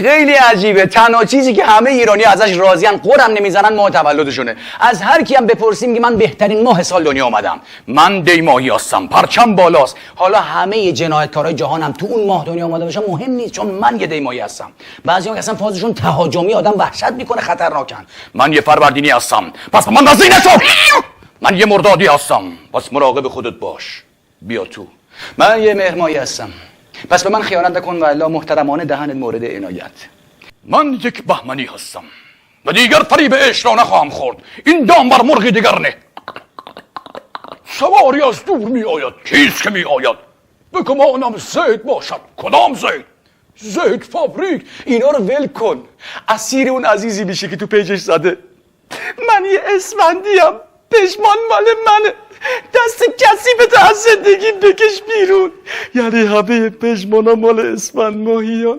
خیلی عجیبه. تنها چیزی که همه ایرانی ازش راضیان، قرم نمیزنن، ماه تولدشونه. از هر کی هم بپرسیم که من بهترین ماه سال دنیا اومدم، من دی ماهی هستم، پرچم بالاست. حالا همه جنایتکارای جهانم تو اون ماه دنیا اومده باشن مهم نیست، چون من یه دی ماهی هستم. بعضی‌ها اصلا فازشون تهاجمی، آدم وحشت میکنه، خطرناکن. من یه فروردینی هستم، پس من نزدیک نشو. من یه مردادی هستم، پس مراقب خودت باش، بیا تو. من یه مهر ماهی هستم، پس به من خیانت نکن و الا محترمانه دهنت مورد عنایت. من یک بهمنی هستم و دیگر فریب عشق را نخواهم خورد. این دام بر مرغ دیگر نه. سواری از دور می آید، کیست که می آید؟ به گمانم زید باشد. کدام زید؟ زید فابریک. اینا رو ول کن، اسیر اون عزیزی میشه که تو پیجش زده من یه اسفندیم، پشمان مال منه، دست کسی به از زندگی بکش بیرون. یعنی همه پشمانا مال اسفند ماهی ها.